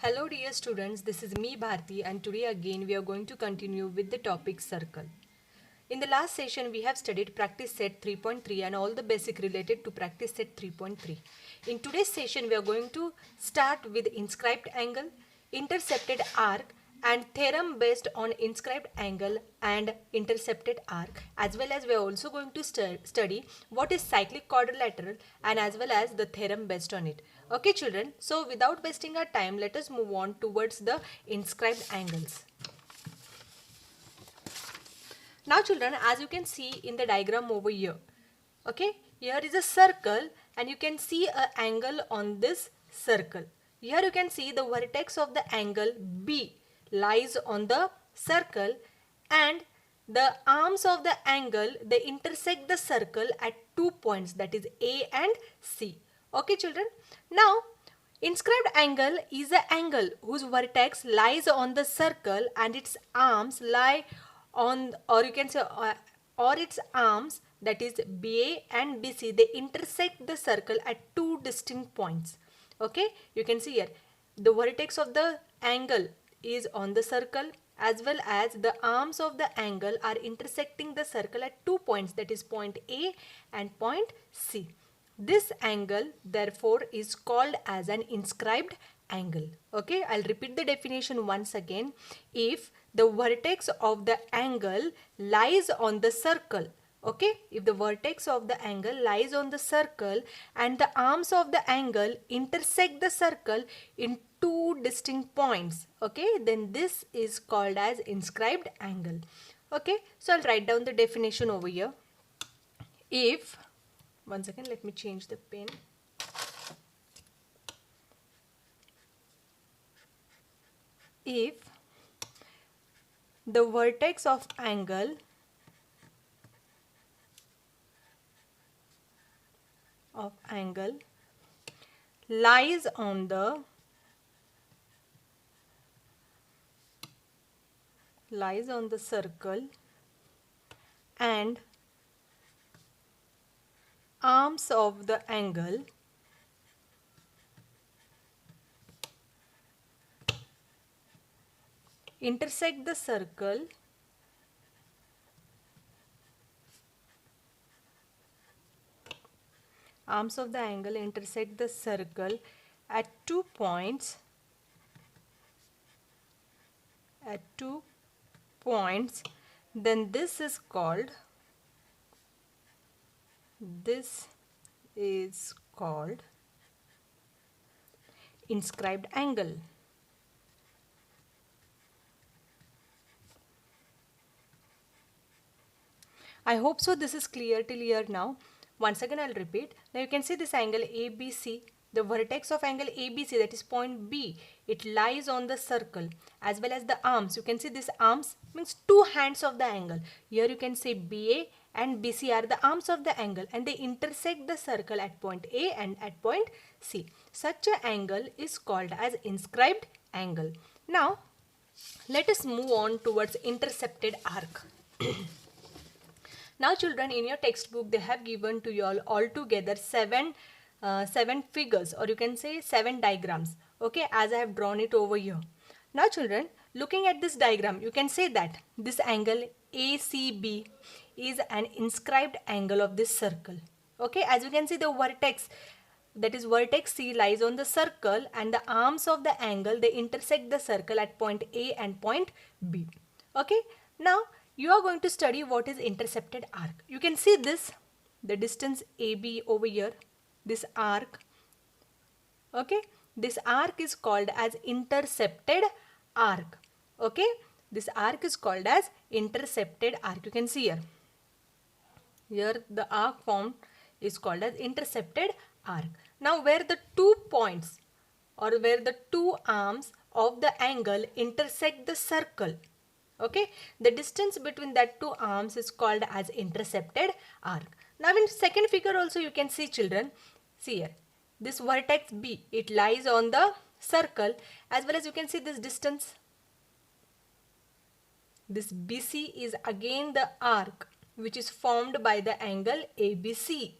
Hello dear students, this is me Bharti and today again we are going to continue with the topic circle. In the last session we have studied practice set 3.3 and all the basic related to practice set 3.3. In today's session we are going to start with inscribed angle, intercepted arc and theorem based on inscribed angle and intercepted arc, as well as we are also going to study what is cyclic quadrilateral and as well as the theorem based on it. Okay children, so without wasting our time, let us move on towards the inscribed angles. Now children, as you can see in the diagram over here, okay, here is a circle and you can see an angle on this circle. Here you can see the vertex of the angle B lies on the circle and the arms of the angle, they intersect the circle at 2 points, that is A and C. Okay children. Now inscribed angle is an angle whose vertex lies on the circle and its arms lie on, or you can say or its arms, that is BA and BC, they intersect the circle at two distinct points. Okay, you can see here the vertex of the angle is on the circle as well as the arms of the angle are intersecting the circle at 2 points, that is point A and point C. This angle therefore is called as an inscribed angle. Okay, I'll repeat the definition once again. If the vertex of the angle lies on the circle, okay, if the vertex of the angle lies on the circle and the arms of the angle intersect the circle in two distinct points, okay, then this is called as inscribed angle. Okay, so I'll write down the definition over here. If, one second, let me change the pen. If the vertex of angle lies on the circle and arms of the angle intersect the circle at 2 points, then this is called inscribed angle. I hope so this is clear till here now. Once again I'll repeat. Now you can see this angle ABC, the vertex of angle ABC, that is point B, it lies on the circle as well as the arms. You can see this arms means two hands of the angle. Here you can say BA and BC are the arms of the angle and they intersect the circle at point A and at point C. Such an angle is called as inscribed angle. Now let us move on towards intercepted arc. Now children, in your textbook they have given to you all together seven figures, or you can say 7 diagrams, okay, as I have drawn it over here. Now children, looking at this diagram, you can say that this angle ACB is an inscribed angle of this circle. Okay, as you can see the vertex, that is vertex C, lies on the circle and the arms of the angle, they intersect the circle at point A and point B. Okay, now you are going to study what is intercepted arc. You can see this, the distance AB over here, this arc. Okay, this arc is called as intercepted arc. Okay, this arc is called as intercepted arc. You can see here. Here the arc formed is called as intercepted arc. Now where the 2 points or where the 2 arms of the angle intersect the circle, okay, the distance between that 2 arms is called as intercepted arc. Now in second figure also you can see children, see here, this vertex B, it lies on the circle as well as you can see this distance. This BC is again the arc which is formed by the angle ABC.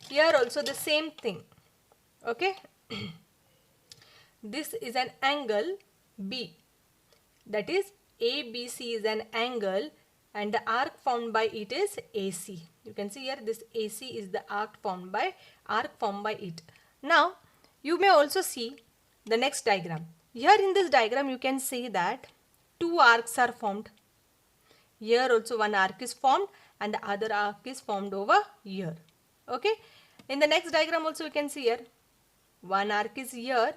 Here also the same thing, okay. this is an angle B. That is ABC is an angle and the arc formed by it is AC. You can see here this AC is the arc formed by it. Now you may also see the next diagram. Here in this diagram you can see that two arcs are formed. Here also one arc is formed and the other arc is formed over here. Okay. In the next diagram also you can see here one arc is here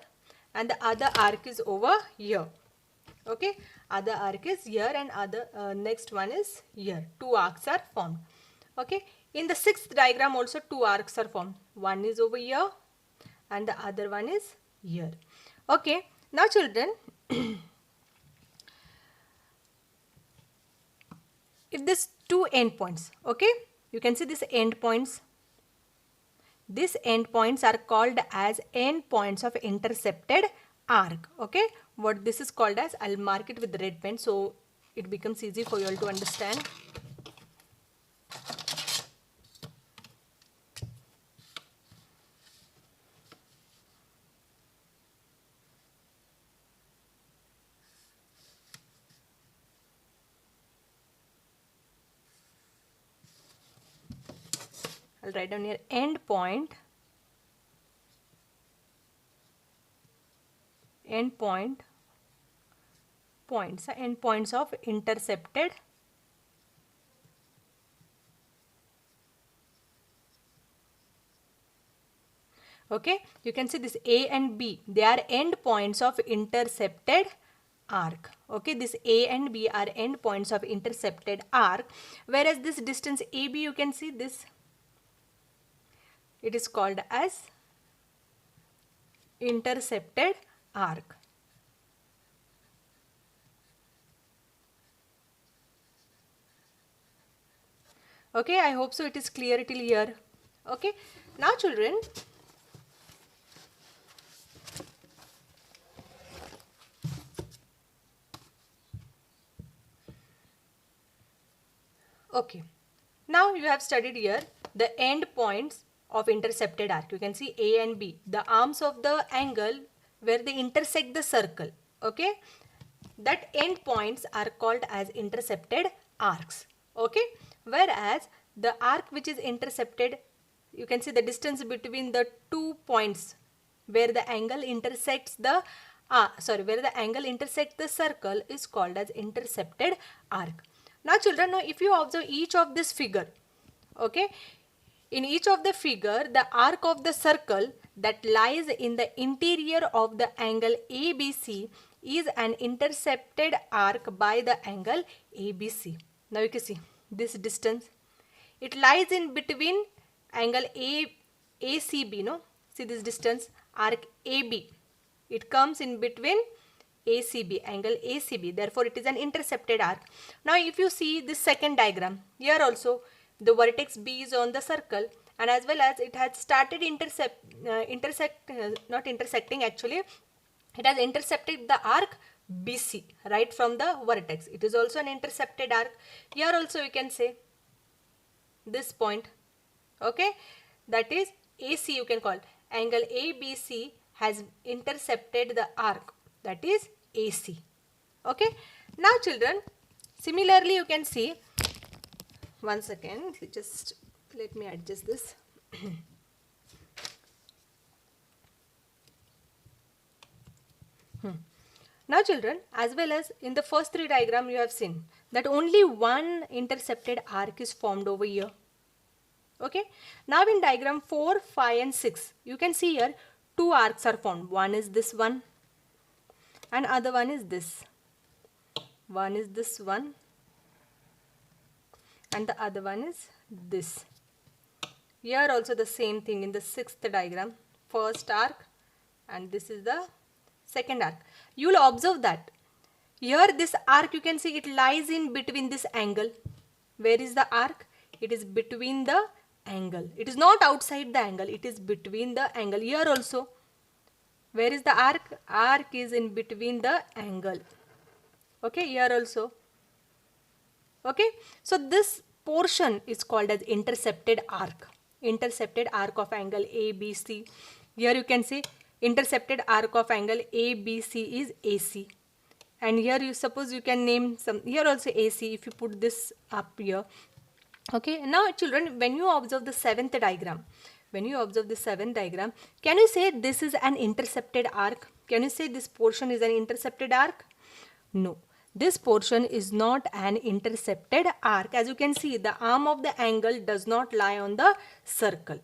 and the other arc is over here. Okay, other arc is here and other next one is here. Two arcs are formed. Okay, in the sixth diagram also two arcs are formed. One is over here and the other one is here. Okay, now children, if this two endpoints, okay, you can see these endpoints. These endpoints are called as endpoints of intercepted arc. Okay, what this is called as, I'll mark it with red pen so it becomes easy for you all to understand. I'll write down here endpoints of intercepted okay, you can see this A and B, they are endpoints of intercepted arc. Okay, this A and B are endpoints of intercepted arc, whereas this distance AB, you can see this, it is called as intercepted arc. Okay, I hope so it is clear till here. Okay, now children, okay, now you have studied here the end points of intercepted arc. You can see A and B, the arms of the angle where they intersect the circle. Okay, that end points are called as intercepted arcs. Okay, whereas the arc which is intercepted, you can see the distance between the 2 points where the angle intersects the where the angle intersects the circle is called as intercepted arc. Now children, now if you observe each of this figure, okay, in each of the figure, the arc of the circle that lies in the interior of the angle ABC is an intercepted arc by the angle ABC. Now you can see this distance. It lies in between angle ACB, no? See this distance, arc AB. It comes in between ACB, angle ACB. Therefore, it is an intercepted arc. Now, if you see this second diagram, here also the vertex B is on the circle, and as well as it has started not intersecting actually, it has intercepted the arc BC right from the vertex. It is also an intercepted arc. Here also you can say this point, okay, that is AC, you can call angle ABC has intercepted the arc, that is AC. Okay, now children, similarly you can see, one second, just let me adjust this. Now children, as well as in the first three diagram you have seen that only one intercepted arc is formed over here. Okay, now in diagram 4, 5 and 6 you can see here two arcs are formed. One is this one and other one is this. One is this one and the other one is this. Here also the same thing in the sixth diagram, first arc and this is the second arc. You will observe that here this arc, you can see it lies in between this angle. Where is the arc? It is between the angle. It is not outside the angle, it is between the angle. Here also, where is the arc? Arc is in between the angle. Okay, here also. Okay, so this portion is called as intercepted arc. Intercepted arc of angle ABC. Here you can see intercepted arc of angle ABC is AC. And here you suppose you can name some, here also AC if you put this up here. Okay, now children, when you observe the seventh diagram, can you say this is an intercepted arc? Can you say this portion is an intercepted arc? No, this portion is not an intercepted arc. As you can see, the arm of the angle does not lie on the circle.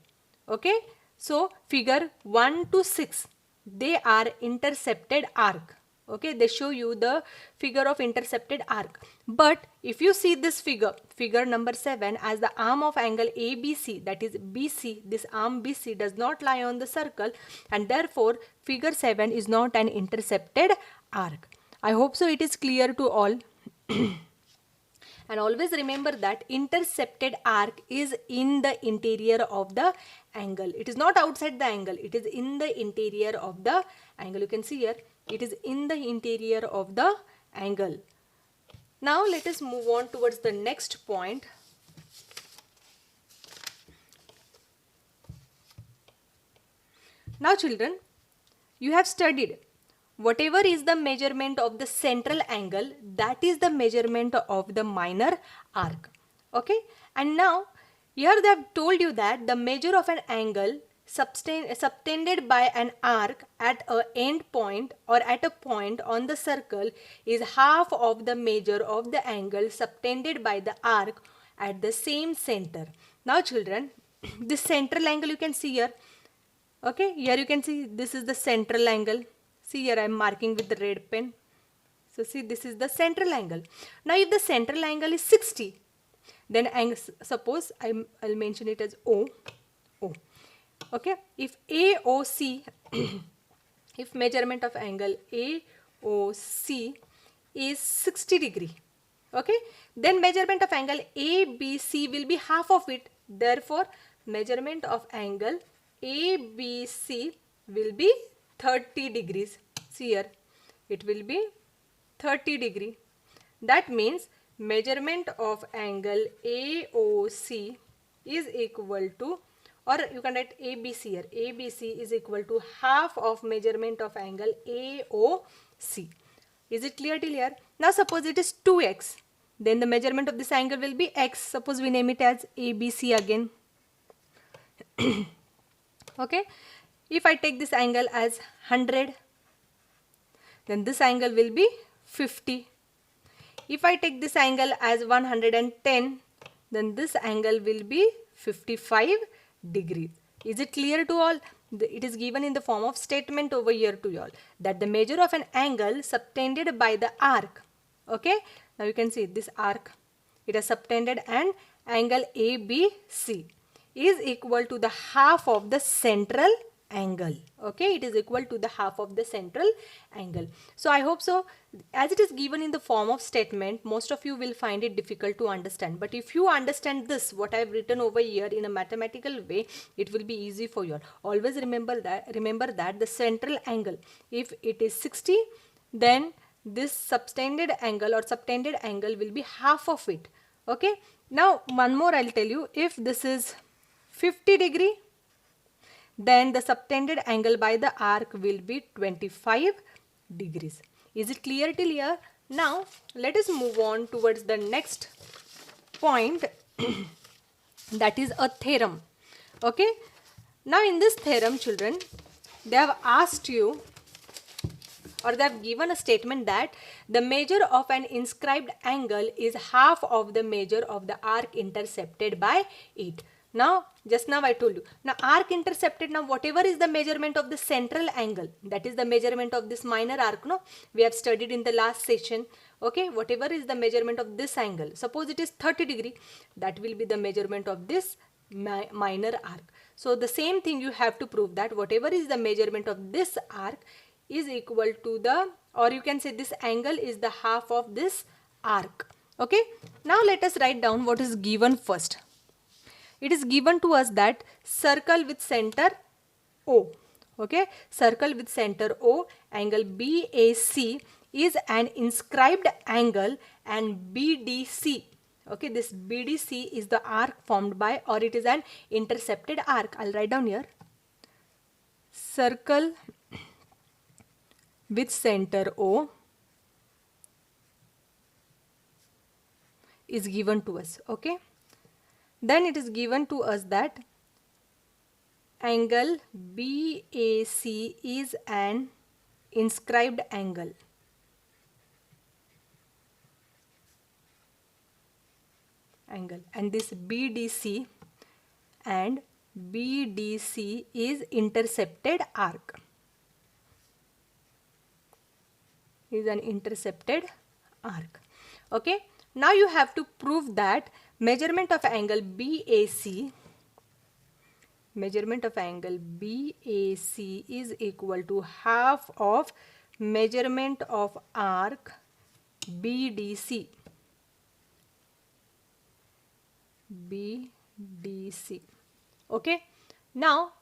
Okay, so figure 1 to 6, they are intercepted arc. Okay, they show you the figure of intercepted arc. But if you see this figure number 7, as the arm of angle ABC, that is BC, this arm BC does not lie on the circle, and therefore figure 7 is not an intercepted arc. I hope so it is clear to all. And always remember that intercepted arc is in the interior of the angle. It is not outside the angle, it is in the interior of the angle. You can see here, it is in the interior of the angle. Now let us move on towards the next point. Now children, you have studied whatever is the measurement of the central angle, that is the measurement of the minor arc. Okay, and now here they have told you that the measure of an angle subtended by an arc at a end point or at a point on the circle is half of the measure of the angle subtended by the arc at the same center. Now children, this central angle you can see here. Okay, here you can see this is the central angle. See here I am marking with the red pen. So see, this is the central angle. Now if the central angle is 60, then suppose I'll mention it as O. Okay, if AOC, if measurement of angle AOC is 60 degree, okay, then measurement of angle ABC will be half of it. Therefore, measurement of angle ABC will be 30 degrees. See here, it will be 30 degree. That means measurement of angle AOC is equal to, or you can write ABC here, ABC is equal to half of measurement of angle AOC. Is it clear till here? Now suppose it is 2x, then the measurement of this angle will be x. Suppose we name it as ABC again. Okay, if I take this angle as 100, then this angle will be 50. If I take this angle as 110, then this angle will be 55 degrees. Is it clear to all? It is given in the form of statement over here to you all, that the measure of an angle subtended by the arc. Okay, now you can see this arc, it has subtended an angle ABC is equal to the half of the central angle. Okay, it is equal to the half of the central angle. So I hope so, as it is given in the form of statement, most of you will find it difficult to understand. But if you understand this, what I have written over here in a mathematical way, it will be easy for you all. Always remember that the central angle, if it is 60, then this subtended angle or subtended angle will be half of it. Okay, now one more I'll tell you. If this is 50 degree, then the subtended angle by the arc will be 25 degrees. Is it clear till here? Now let us move on towards the next point that is a theorem. Okay, now in this theorem children, they have asked you, or they have given a statement that the measure of an inscribed angle is half of the measure of the arc intercepted by it. Now, just now I told you, now arc intercepted, now whatever is the measurement of the central angle, that is the measurement of this minor arc, no, we have studied in the last session. Okay, whatever is the measurement of this angle, suppose it is 30 degree, that will be the measurement of this minor arc. So the same thing you have to prove, that whatever is the measurement of this arc is equal to the, or you can say this angle is the half of this arc. Okay, now let us write down what is given first. It is given to us that circle with center O. Okay, circle with center O, angle BAC is an inscribed angle, and BDC. Okay, this BDC is the arc formed by, or it is an intercepted arc. I'll write down here. Circle with center O is given to us. Okay, then it is given to us that angle BAC is an inscribed angle. And this BDC and BDC is intercepted arc. Is an intercepted arc. Okay, now you have to prove that measurement of angle BAC is equal to half of measurement of arc BDC. Okay, now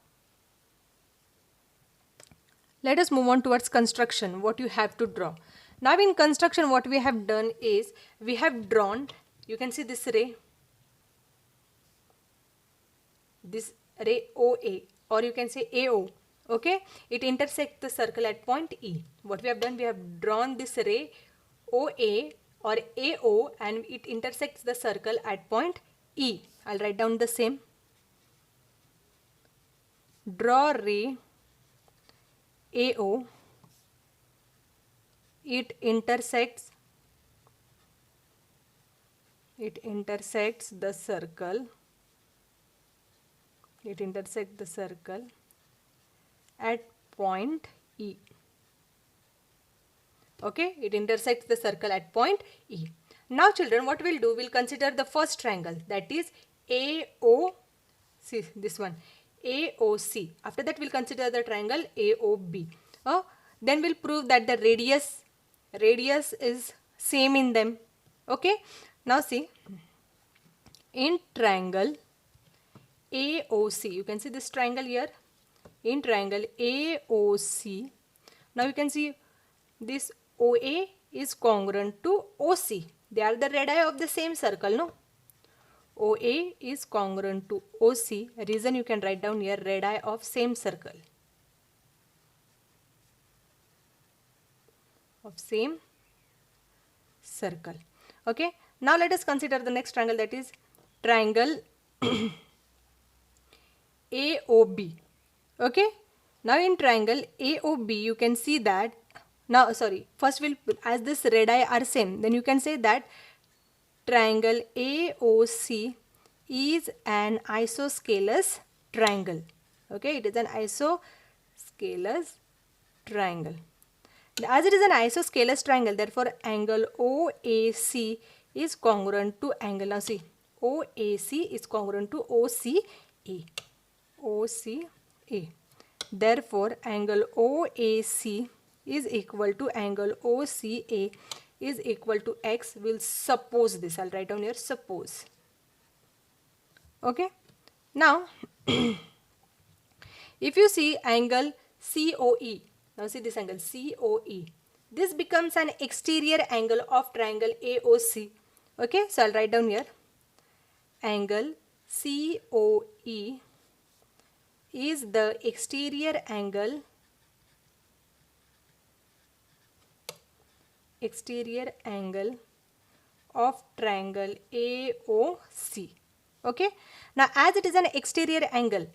let us move on towards construction. What you have to draw. Now in construction, what we have done is we have drawn, you can see this ray OA, or you can say AO. Okay, it intersects the circle at point E. What we have done, we have drawn this ray OA or AO and it intersects the circle at point E. I'll write down the same. Draw ray AO, it intersects the circle at point E. Okay, it intersects the circle at point E. Now children, what we'll do, we'll consider the first triangle, that is AO, see this one, AOC. After that we'll consider the triangle AOB. Then we'll prove that the radius is same in them. Okay, now see, in triangle AOC, you can see this triangle here. In triangle AOC, now you can see this OA is congruent to OC. They are the radii of the same circle, no? OA is congruent to OC. Reason you can write down here, radii of same circle. Okay, now let us consider the next triangle, that is triangle AOB. Okay, now in triangle AOB you can see that, now sorry, first we'll, as this radii are same, then you can say that triangle AOC is an isosceles triangle. Okay, it is an isosceles triangle. As it is an isosceles triangle, therefore angle OAC is congruent to angle, now see, OAC is congruent to OCA. Therefore angle OAC is equal to angle OCA is equal to x. We'll suppose this. I'll write down here, suppose. Okay, now if you see angle COE, now see this angle COE, this becomes an exterior angle of triangle AOC. Okay, so I'll write down here, angle COE is the exterior angle of triangle AOC. Okay, now as it is an exterior angle,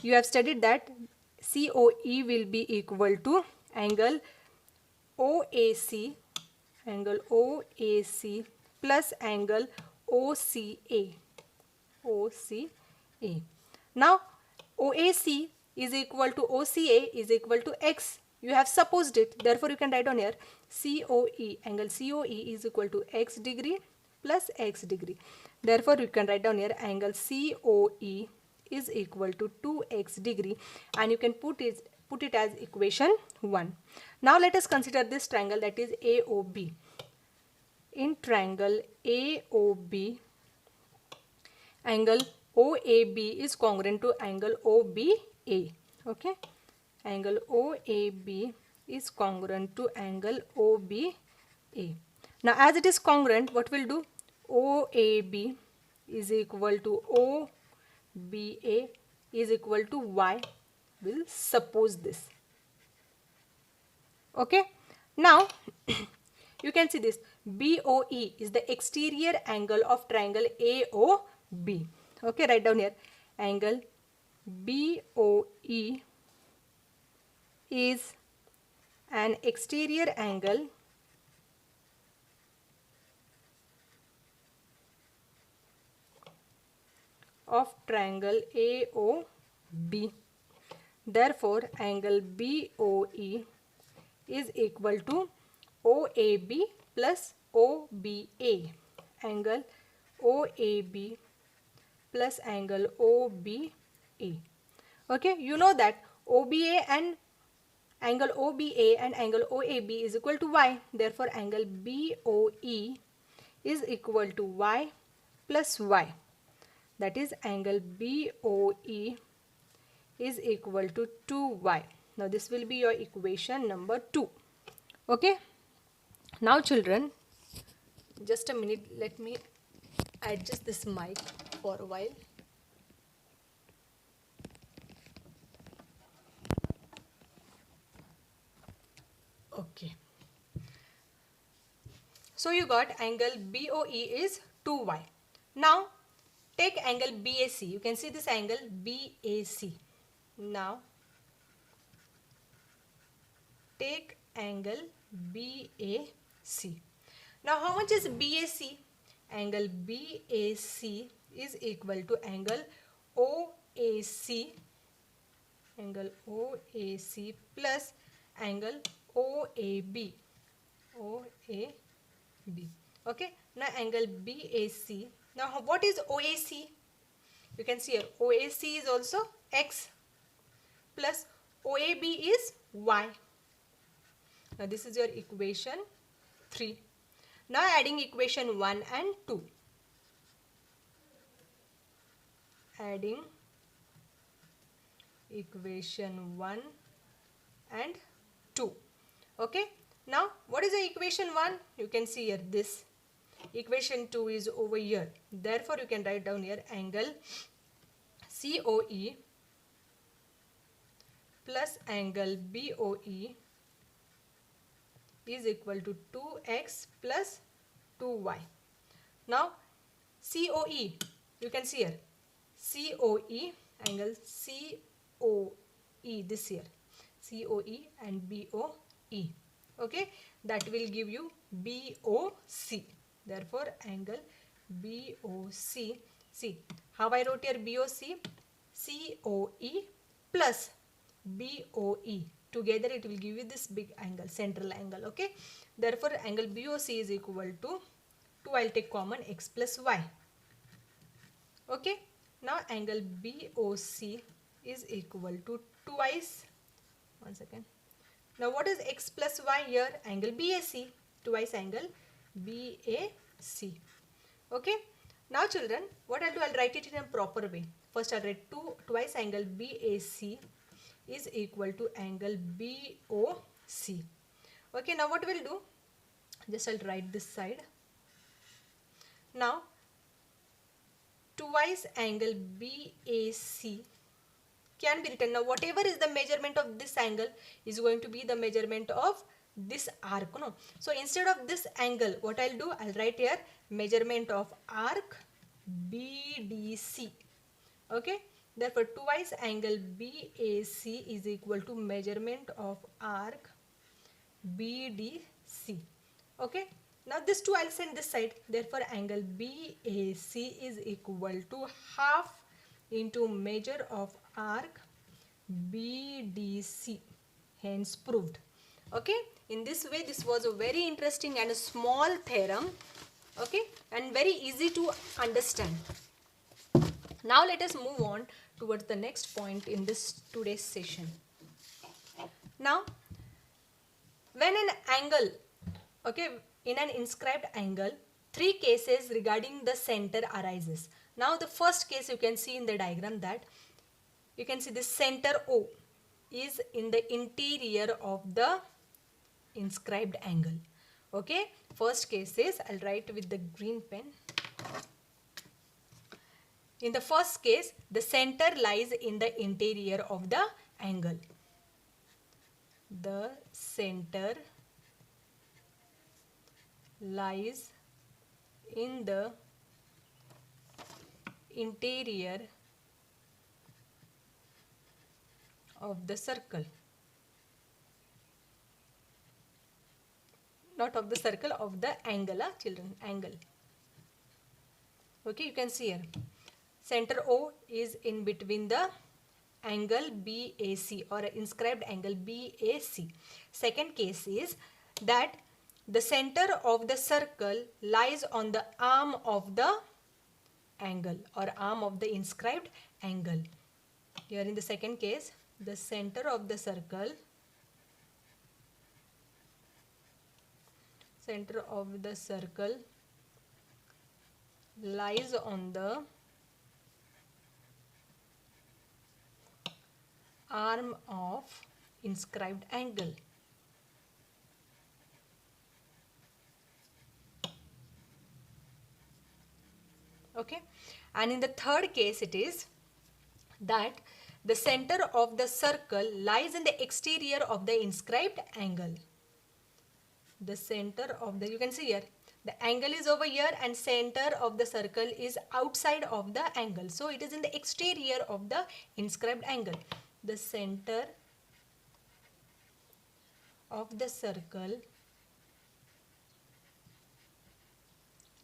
you have studied that COE will be equal to angle OAC plus angle OCA. Now OAC is equal to OCA is equal to x. You have supposed it, therefore you can write down here COE, angle COE is equal to x degree plus x degree. Therefore you can write down here angle COE is equal to 2x degree, and you can put it as equation 1. Now let us consider this triangle, that is AOB. In triangle AOB, angle OAB is congruent to angle OBA. Okay, angle OAB is congruent to angle OBA. Now as it is congruent, what we'll do, OAB is equal to OBA is equal to y. We'll suppose this. Okay, Now you can see this BOE is the exterior angle of triangle AOB. Okay, write down here. Angle BOE is an exterior angle of triangle AOB. Therefore, angle BOE is equal to OAB plus OBA. Angle OAB plus angle OBA. Okay, you know that OBA and angle OBA and angle OAB is equal to y. Therefore, angle BOE is equal to y plus y. That is, angle BOE is equal to 2y. Now, this will be your equation number 2. Okay. Now, children, just a minute. Let me adjust this mic for a while. Okay. So you got angle BOE is 2y. Now take angle BAC. You can see this angle BAC. Now take angle BAC. Now how much is BAC? Angle BAC is equal to angle OAC. Angle OAC plus angle OAB. OAB. Okay. Now angle BAC. Now what is OAC? You can see here OAC is also X plus OAB is Y. Now this is your equation 3. Now adding equation 1 and 2. Adding equation 1 and 2. Okay. Now what is the equation 1? You can see here this. Equation 2 is over here. Therefore you can write down here angle COE plus angle BOE is equal to 2x plus 2y. Now COE, you can see here COE, angle COE this here, COE and BOE. Okay, that will give you BOC. Therefore angle BOC, see how I wrote here BOC, COE plus BOE. Together it will give you this big angle, central angle. Okay, therefore angle BOC is equal to 2, I'll take common, x plus y. Okay, now angle BOC is equal to twice, one second. Now what is x plus y here? Angle BAC, twice angle BAC. Okay, now children, what I'll do, I'll write it in a proper way. First I'll write twice angle BAC is equal to angle BOC. Okay, now what we'll do, just I'll write this side. Now twice angle BAC can be written. Now whatever is the measurement of this angle is going to be the measurement of this arc. No? So instead of this angle, what I'll do, I'll write here measurement of arc BDC. Okay, therefore twice angle BAC is equal to measurement of arc BDC. Okay, now this 2 I'll send this side. Therefore angle BAC is equal to half into measure of arc BDC. Hence proved. Okay, in this way this was a very interesting and a small theorem. Okay, and very easy to understand. Now let us move on towards the next point in this today's session. Now when an angle, okay, in an inscribed angle, 3 cases regarding the center arises. Now the first case you can see in the diagram that you can see the center O is in the interior of the inscribed angle. Okay, first case is, I'll write with the green pen. In the first case, the center lies in the interior of the angle. The center lies in the interior of the circle. Not of the circle, of the angle, children, angle. Okay, you can see here. Center O is in between the angle BAC or inscribed angle BAC. Second case is that the center of the circle lies on the arm of the angle or arm of the inscribed angle. Here in the second case, the center of the circle lies on the arm of inscribed angle. Okay, and in the third case it is that the center of the circle lies in the exterior of the inscribed angle. The center of the, you can see here, the angle is over here and center of the circle is outside of the angle. So it is in the exterior of the inscribed angle. The center of the circle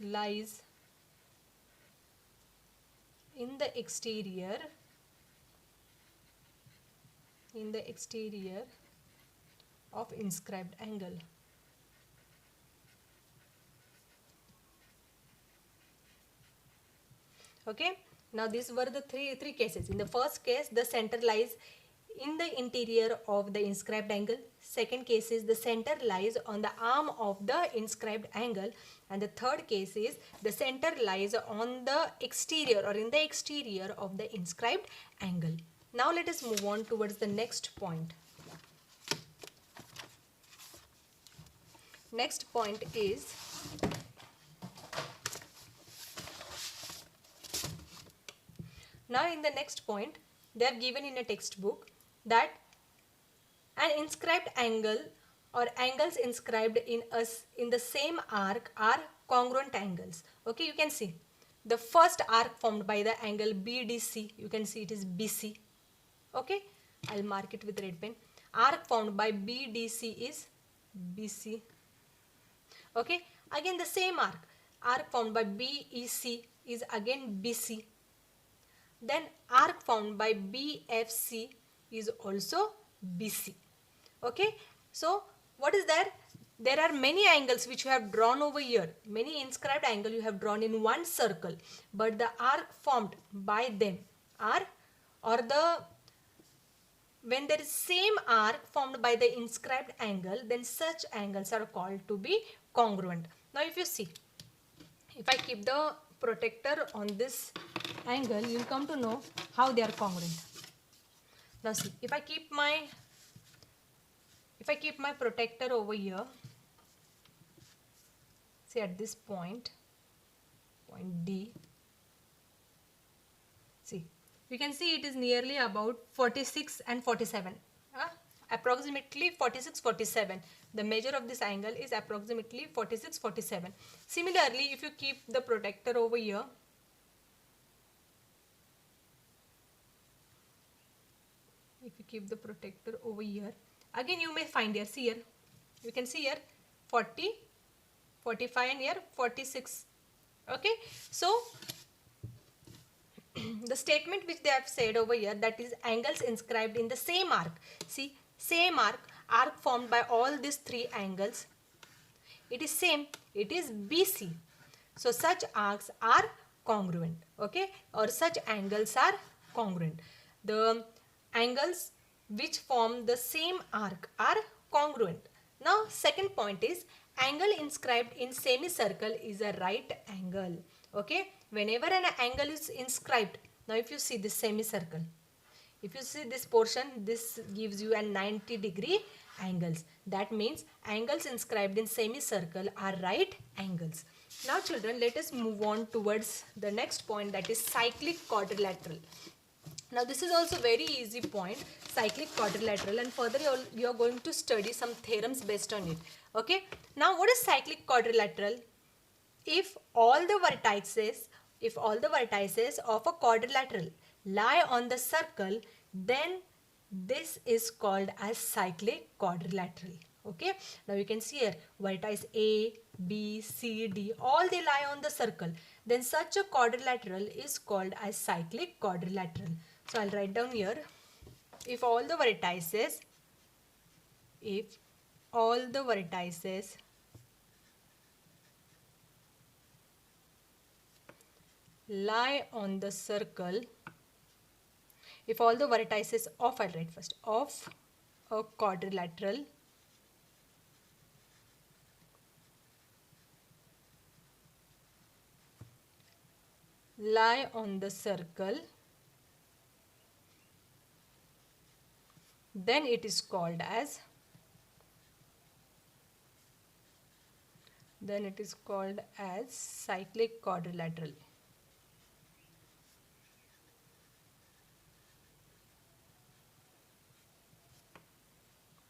lies in the exterior of inscribed angle. Okay, now these were the three cases. In the first case, the center lies in the interior of the inscribed angle. Second case is the center lies on the arm of the inscribed angle, and the third case is the center lies on the exterior or in the exterior of the inscribed angle. Now let us move on towards the next point. Next point is now in the next point they have given in a textbook that an inscribed angle or angles inscribed in the same arc are congruent angles. Okay, you can see the first arc formed by the angle BDC, you can see it is BC. Okay, I'll mark it with red pen. Arc formed by BDC is BC. Okay, again the same arc formed by BEC is again BC. Then arc formed by BFC is also BC. Okay, so what is there? There are many angles which you have drawn over here. Many inscribed angles you have drawn in one circle, but the arc formed by them are, or the, when there is same arc formed by the inscribed angle, then such angles are called to be congruent. Now if you see, if I keep the protector on this angle, you will come to know how they are congruent. Now see, if I keep my protector over here, say at this point D, see, you can see it is nearly about 46 and 47, approximately 46-47. The measure of this angle is approximately 46-47. Similarly, if you keep the protector over here, again you may find here, see here, you can see here 40, 45 and here 46. Okay, so the statement which they have said over here, that is angles inscribed in the same arc. See, same arc formed by all these three angles, it is same, it is BC. So such arcs are congruent. Okay, or such angles are congruent. The angles which form the same arc are congruent. Now second point is angle inscribed in semicircle is a right angle. Okay, whenever an angle is inscribed, now if you see this semicircle, if you see this portion, this gives you a 90-degree angles. That means angles inscribed in semicircle are right angles. Now children, let us move on towards the next point, that is cyclic quadrilateral. Now this is also very easy point, cyclic quadrilateral, and further you are going to study some theorems based on it. Okay. Now what is cyclic quadrilateral? If all the vertices of a quadrilateral lie on the circle, then this is called as cyclic quadrilateral. Okay. Now you can see here vertices A, B, C, D, all they lie on the circle. Then such a quadrilateral is called as cyclic quadrilateral. So I'll write down here, if all the vertices lie on the circle, if all the vertices of, I'll write first, of a quadrilateral lie on the circle, then it is called as cyclic quadrilateral.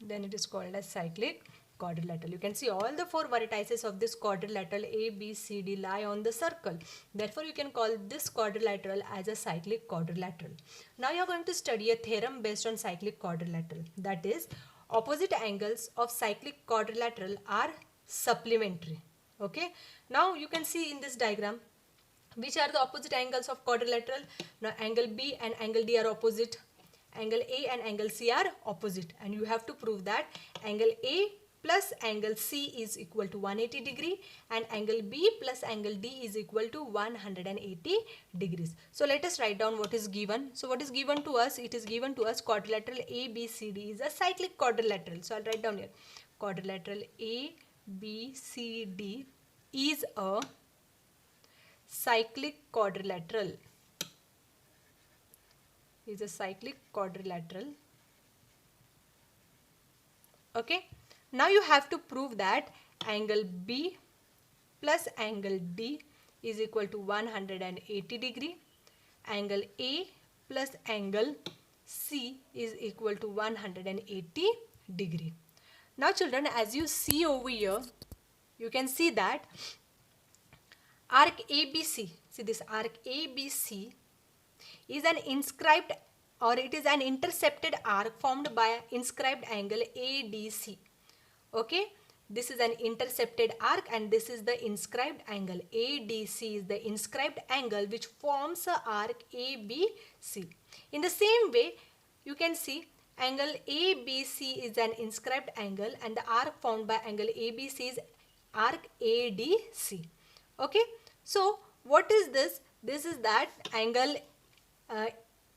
Then it is called as cyclic quadrilateral. You can see all the four vertices of this quadrilateral A, B, C, D lie on the circle. Therefore, you can call this quadrilateral as a cyclic quadrilateral. Now you are going to study a theorem based on cyclic quadrilateral. That is, opposite angles of cyclic quadrilateral are supplementary. Okay. Now you can see in this diagram which are the opposite angles of quadrilateral. Now angle B and angle D are opposite. Angle A and angle C are opposite, and you have to prove that angle A plus angle C is equal to 180 degree and angle B plus angle D is equal to 180 degrees. So let us write down what is given. So what is given to us? It is given to us quadrilateral ABCD is a cyclic quadrilateral. So I'll write down here quadrilateral ABCD is a cyclic quadrilateral. Is a cyclic quadrilateral. Okay. Now you have to prove that angle B plus angle D is equal to 180 degree. Angle A plus angle C is equal to 180 degree. Now children, as you see over here, you can see that arc ABC, see this arc ABC is an inscribed, or it is an intercepted arc formed by an inscribed angle ADC. Okay, this is an intercepted arc and this is the inscribed angle. ADC is the inscribed angle which forms a arc ABC. In the same way, you can see angle ABC is an inscribed angle and the arc formed by angle ABC is arc ADC. Okay, so what is this? This is that angle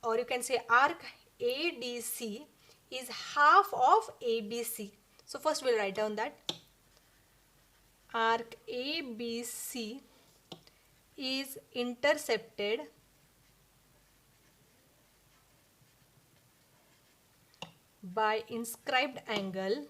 or you can say arc ADC is half of ABC. So first we'll write down that arc ABC is intercepted by inscribed angle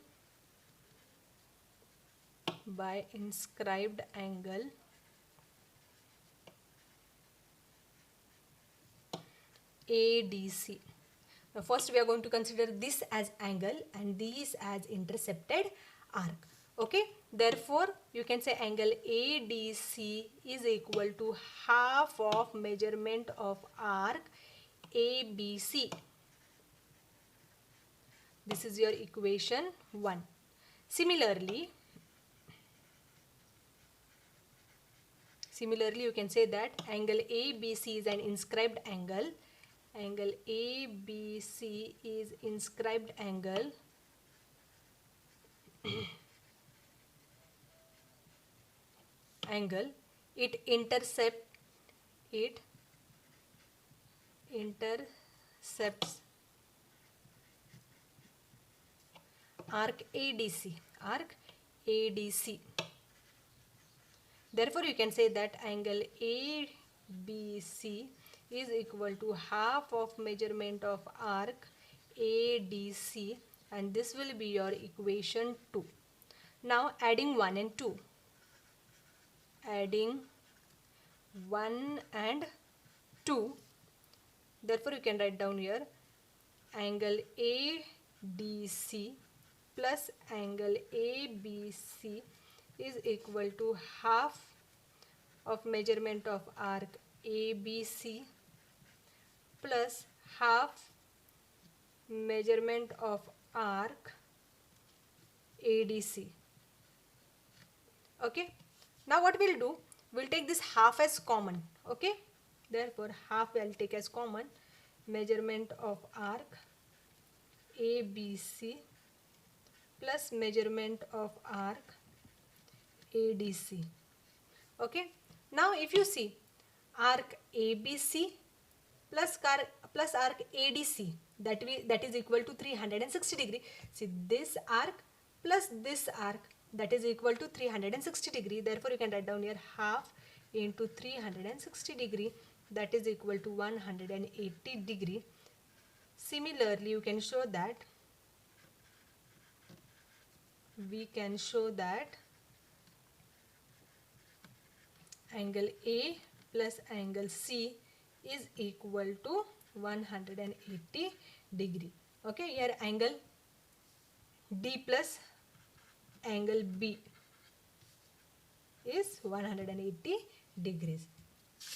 ADC. Now first we are going to consider this as angle and these as intercepted arc. Okay, therefore you can say angle ADC is equal to half of measurement of arc ABC. This is your equation 1. Similarly you can say that angle ABC is an inscribed angle. Angle ABC is inscribed angle it intercepts arc ADC. Therefore you can say that angle ABC is equal to half of measurement of arc ADC, and this will be your equation 2. Now adding 1 and 2. Therefore you can write down here angle ADC plus angle ABC is equal to half of measurement of arc ABC plus half measurement of arc ADC. Okay, now what we'll do, we'll take this half as common. Okay, therefore half I'll take as common, measurement of arc ABC plus measurement of arc ADC. Okay, now if you see arc ABC plus arc ADC, that is equal to 360 degree. See, this arc plus this arc, that is equal to 360 degree. Therefore you can write down here half into 360 degree, that is equal to 180 degree. Similarly you can show that angle A plus angle C is equal to 180 degree. Okay, here angle D plus angle B is 180 degrees.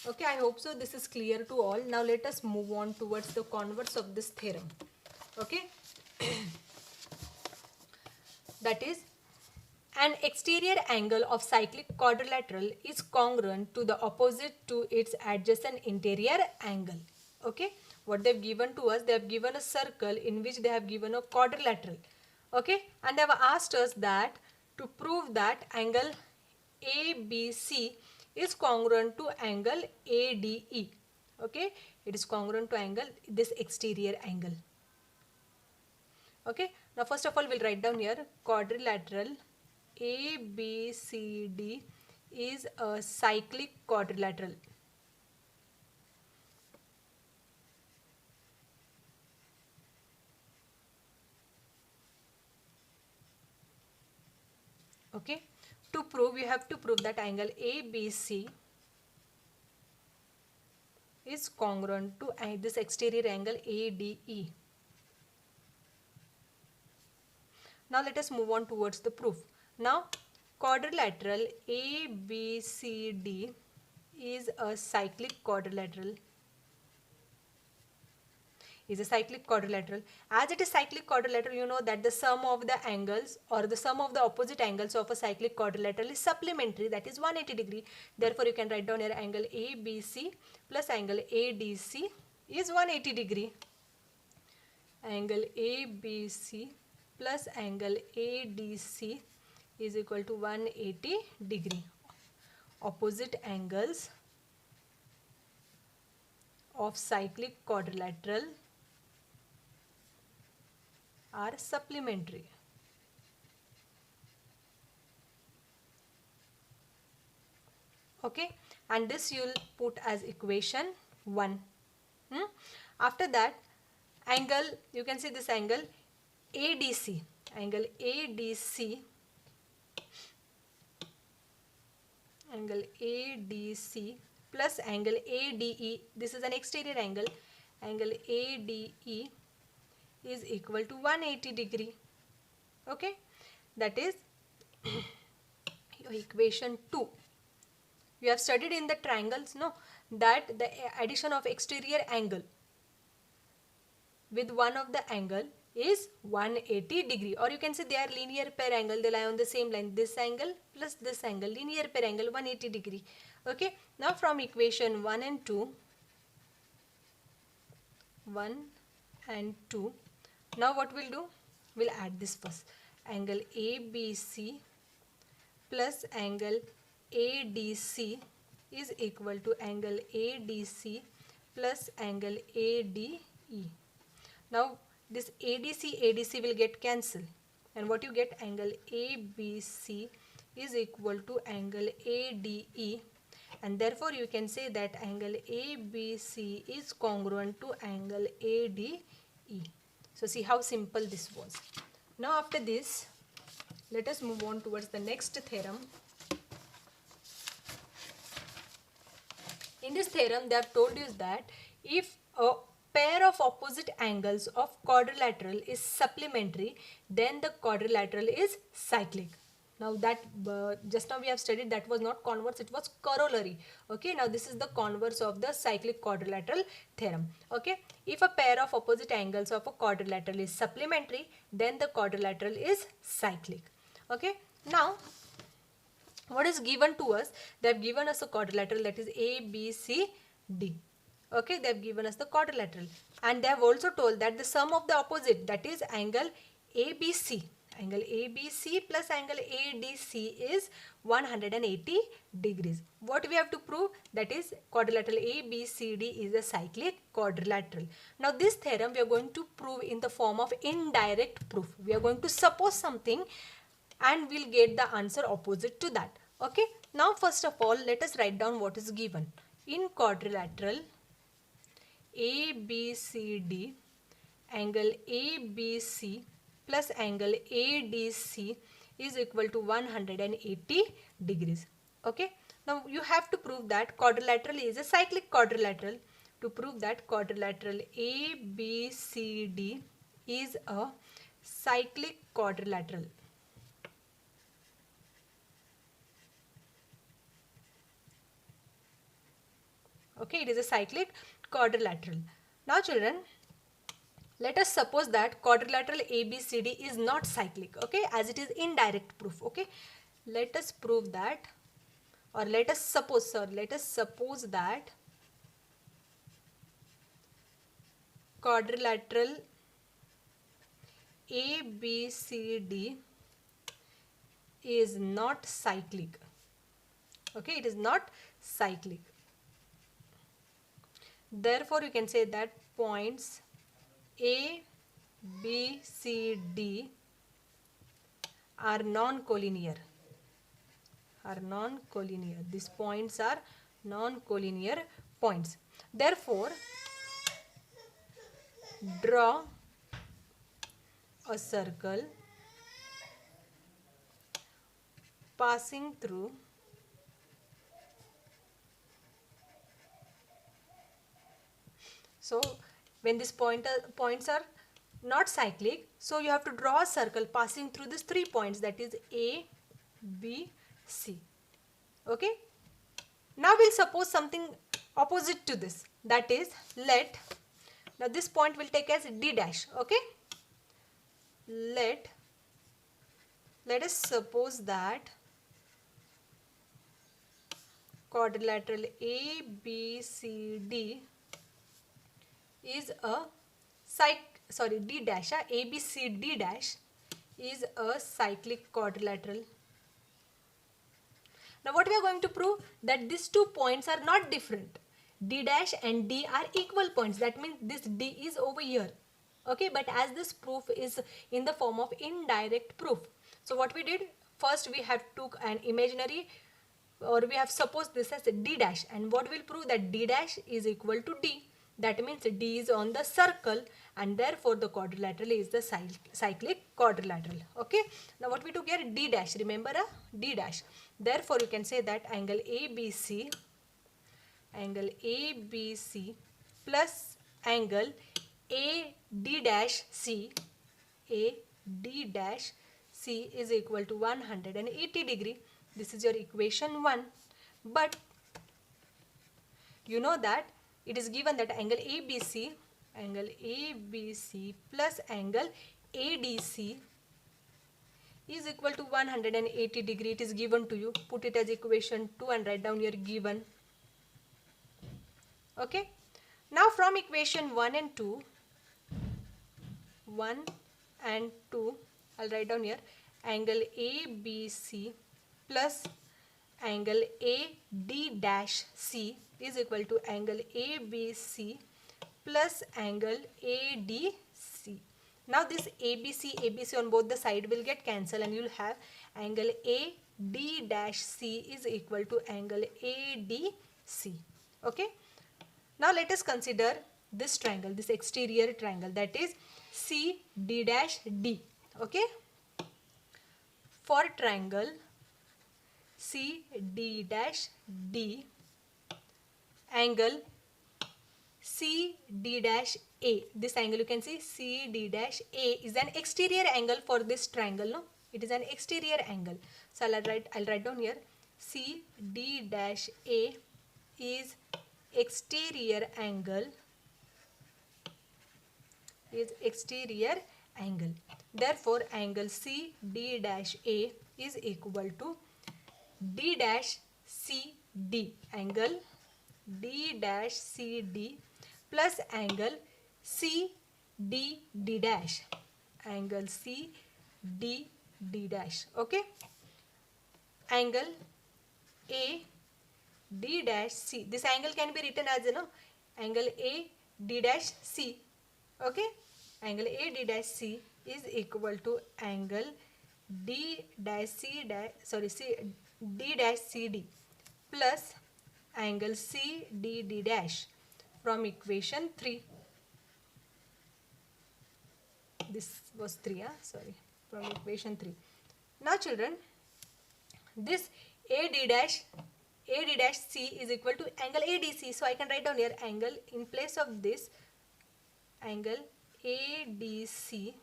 Okay, I hope so this is clear to all. Now let us move on towards the converse of this theorem. Okay, that is, an exterior angle of cyclic quadrilateral is congruent to the opposite to its adjacent interior angle. Okay, what they have given to us, they have given a circle in which they have given a quadrilateral. Okay, and they have asked us that to prove that angle ABC is congruent to angle ADE. Okay, it is congruent to angle, this exterior angle. Okay, now first of all we'll write down here quadrilateral ABCD is a cyclic quadrilateral. Okay, to prove, you have to prove that angle ABC is congruent to this exterior angle ADE. Now let us move on towards the proof. Now quadrilateral ABCD is a cyclic quadrilateral. Is a cyclic quadrilateral. As it is cyclic quadrilateral, you know that the sum of the angles or the sum of the opposite angles of a cyclic quadrilateral is supplementary, that is 180 degree. Therefore you can write down here angle ABC plus angle ADC is 180 degree. Angle ABC plus angle ADC is equal to 180 degree. Opposite angles of cyclic quadrilateral are supplementary. Okay, and this you will put as equation 1. After that, angle, you can see this angle ADC, angle ADC plus angle ADE, this is an exterior angle, angle ADE is equal to 180 degree. Okay, that is your equation 2. You have studied in the triangles, no, that the addition of exterior angle with one of the angle is 180 degree, or you can say they are linear pair angle, they lie on the same line, this angle plus this angle, linear pair angle 180 degree. Okay, now from equation 1 and 2, now what we'll do, we'll add this first, angle ABC plus angle ADC is equal to angle ADC plus angle ADE. Now this ADC will get cancelled, and what you get, angle ABC is equal to angle ADE, and therefore you can say that angle ABC is congruent to angle ADE. So see how simple this was. Now after this, let us move on towards the next theorem. In this theorem they have told you that if a pair of opposite angles of quadrilateral is supplementary, then the quadrilateral is cyclic. Now that just now we have studied, that was not converse, it was corollary. Okay, now this is the converse of the cyclic quadrilateral theorem. Okay, if a pair of opposite angles of a quadrilateral is supplementary, then the quadrilateral is cyclic. Okay, now what is given to us? They have given us a quadrilateral, that is A, B, C, D. Okay, they have given us the quadrilateral, and they have also told that the sum of the opposite, that is angle ABC, angle ABC plus angle ADC is 180 degrees. What we have to prove? That is quadrilateral ABCD is a cyclic quadrilateral. Now this theorem we are going to prove in the form of indirect proof. We are going to suppose something and we'll get the answer opposite to that. Okay, now first of all let us write down what is given. In quadrilateral ABCD, angle ABC plus angle ADC is equal to 180 degrees. Okay, now you have to prove that quadrilateral is a cyclic quadrilateral. To prove that quadrilateral ABCD is a cyclic quadrilateral. Okay, it is a cyclic quadrilateral. Now children, let us suppose that quadrilateral ABCD is not cyclic, okay, as it is indirect proof. Okay, let us prove that, or let us suppose that quadrilateral ABCD is not cyclic. Okay, it is not cyclic. Therefore, you can say that points A, B, C, D are non-collinear. These points are non-collinear points. Therefore, draw a circle passing through So when these points are not cyclic, so you have to draw a circle passing through these 3 points, that is A, B, C. Okay. Now we'll suppose something opposite to this, that is now this point will take as D dash. Okay. Let us suppose that quadrilateral ABCD is a D dash, ABCD dash is a cyclic quadrilateral. Now what we are going to prove? That these 2 points are not different. D dash and D are equal points. That means this D is over here. Okay, but as this proof is in the form of indirect proof. So what we did? First we have took an imaginary, or we have supposed this as a D dash, and what will prove? That D dash is equal to D. That means D is on the circle, and therefore the quadrilateral is the cyclic quadrilateral. Okay. Now what we took here? D dash. Remember D dash. Therefore you can say that angle ABC plus angle AD dash C is equal to 180 degree. This is your equation 1. But you know that it is given that angle ABC plus angle ADC is equal to 180 degree. It is given to you. Put it as equation 2 and write down your given. Okay. Now from equation 1 and 2, I'll write down here angle ABC plus angle AD dash C is equal to angle ABC plus angle ADC. Now this ABC on both the side will get cancelled, and you will have angle AD dash C is equal to angle ADC. Okay. Now let us consider this triangle, this exterior triangle, that is CD dash D. Okay. For triangle CD dash D, angle CD dash A. This angle you can see CD dash A is an exterior angle for this triangle. No, it is an exterior angle. So I'll write down here CD dash A is exterior angle. Therefore, angle CD dash A is equal to D dash CD, angle D dash CD plus angle CDD dash, angle CDD dash. Okay, angle A D dash C, this angle can be written as, you know, angle A D dash C. Okay, angle A D dash C is equal to angle D dash C dash, D dash CD plus angle CDD dash from equation 3. This was 3, from equation 3. Now children, this AD dash C is equal to angle ADC. So I can write down here angle, in place of this, angle ADC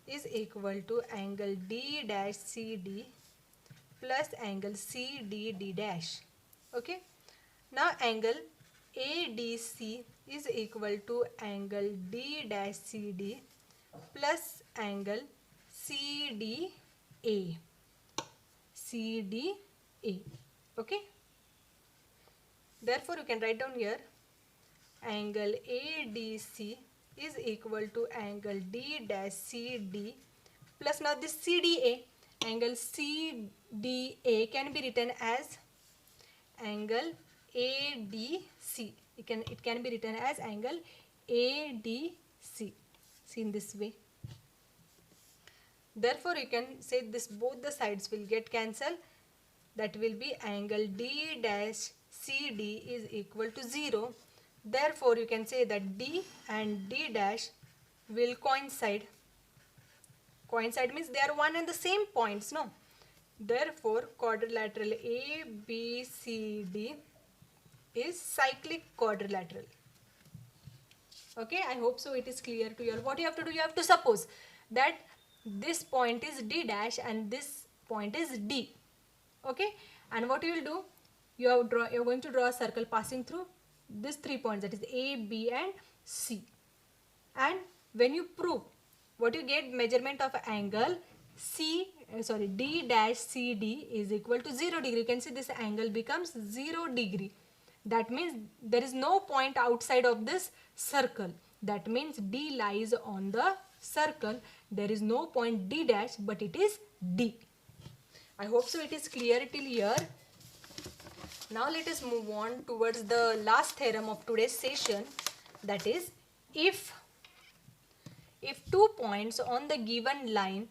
is equal to angle D dash CD plus angle CDD dash. Okay. Now angle ADC is equal to angle D dash CD plus angle CDA. Okay. Therefore, you can write down here angle ADC is equal to angle D dash CD plus, now this CDA, angle CDA can be written as angle ADC. It can be written as angle ADC. See, in this way. Therefore, you can say this, both the sides will get cancelled. That will be angle D dash CD is equal to 0. Therefore, you can say that D and D dash will coincide. Coincide means they are one and the same points, no? Therefore, quadrilateral ABCD is cyclic quadrilateral. Okay, I hope so it is clear to you all. What you have to do, you have to suppose that this point is D dash and this point is D. Okay, and what you will do, you are going to draw a circle passing through these 3 points, that is A, B and C. And when you prove, what you get, measurement of angle D dash CD is equal to 0 degree. You can see this angle becomes 0 degree. That means there is no point outside of this circle. That means D lies on the circle. There is no point D dash, but it is D. I hope so it is clear till here. Now let us move on towards the last theorem of today's session. That is, if 2 points on the given line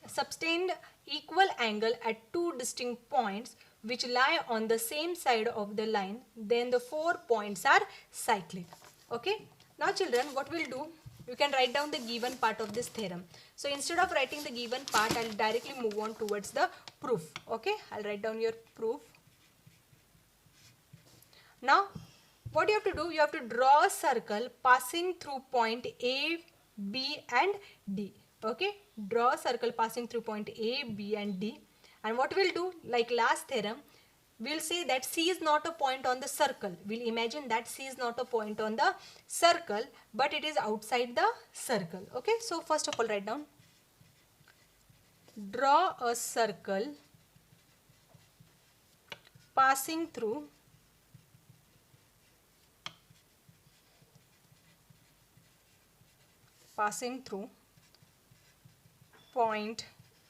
subtend equal angle at 2 distinct points which lie on the same side of the line, then the 4 points are cyclic. Okay. Now children, what we'll do, you can write down the given part of this theorem. So instead of writing the given part, I'll directly move on towards the proof. Okay. I'll write down your proof. Now, what you have to do, you have to draw a circle passing through point A, B and D. Okay. Draw a circle passing through point A, B and D. And what we'll do, like last theorem, we'll say that C is not a point on the circle. We'll imagine that C is not a point on the circle, but it is outside the circle. Okay. So first of all, write down. Draw a circle passing through point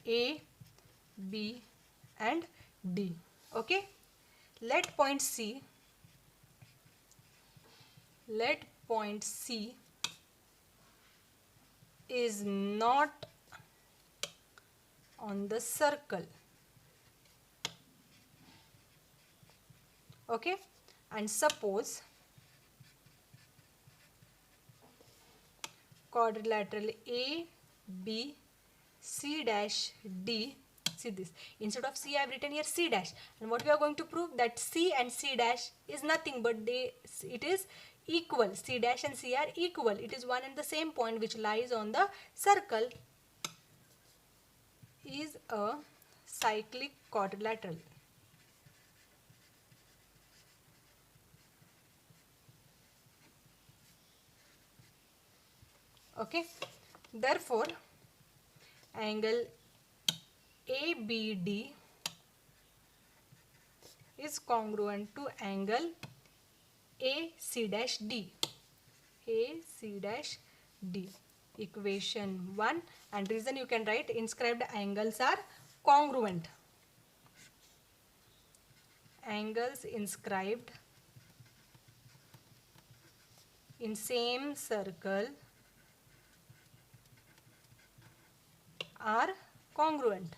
A, B and D. Okay. Let point C is not on the circle. Okay. And suppose quadrilateral A, B, C dash D. See this, instead of C I have written here C dash, and what we are going to prove, that C and C dash is nothing but it is equal. C dash and C are equal. It is one and the same point which lies on the circle. Is a cyclic quadrilateral. Okay. Therefore, angle ABD is congruent to angle AC dash D. AC dash D. Equation 1, and reason you can write inscribed angles are congruent. Angles inscribed in same circle are congruent.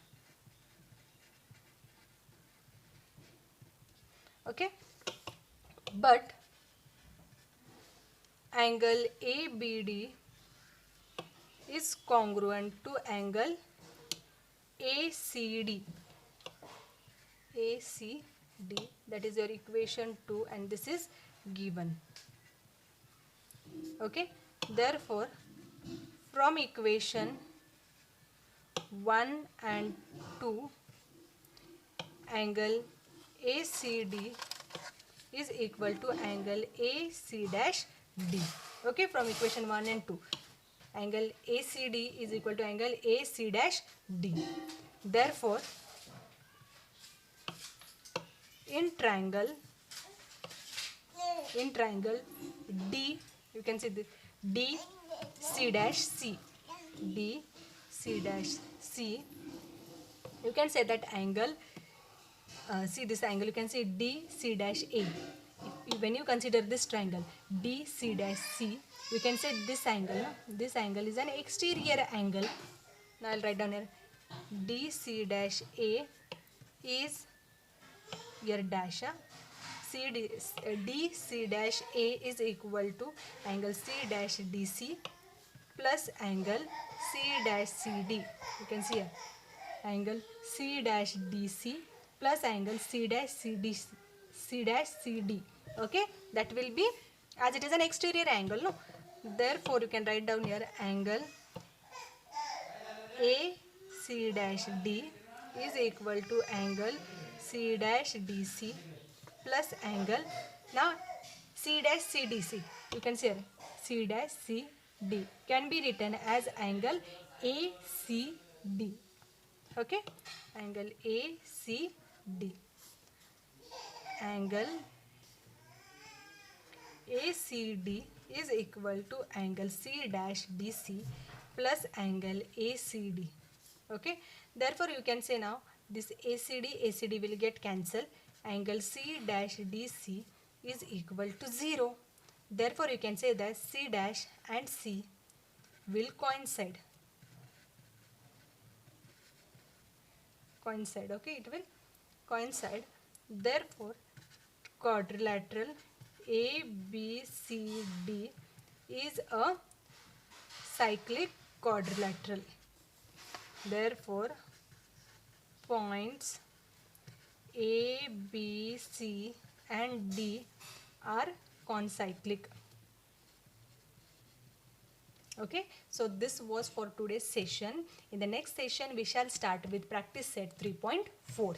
Okay, but angle ABD is congruent to angle ACD. ACD, that is your equation 2, and this is given. Okay, therefore from equation 1 and 2, angle ACD is equal to angle AC dash D. Okay, from equation 1 and 2, angle ACD is equal to angle AC dash D. Therefore, in triangle D, you can see this D C dash C. D C dash C, you can say that angle, see this angle, you can say D C dash A. When you consider this triangle D C dash C, we can say this angle, no? This angle is an exterior angle. Now I'll write down here D C dash A is your dash. D C dash A is equal to angle C dash DC plus angle C dash CD. You can see here angle C dash DC plus angle C dash CD. Okay, that will be, as it is an exterior angle, no? Therefore, you can write down here angle AC dash D is equal to angle C dash DC plus angle, now C dash CDC. You can see here C dash CD can be written as angle ACD. Okay, angle ACD. Angle ACD is equal to angle C dash DC plus angle ACD. Okay, therefore you can say now this ACD will get cancelled. Angle C dash DC is equal to 0. Therefore you can say that C dash and C will coincide. Okay, it will coincide. Therefore quadrilateral ABCD is a cyclic quadrilateral. Therefore points A, B, C and D are concyclic. Okay, so this was for today's session. In the next session we shall start with practice set 3.4.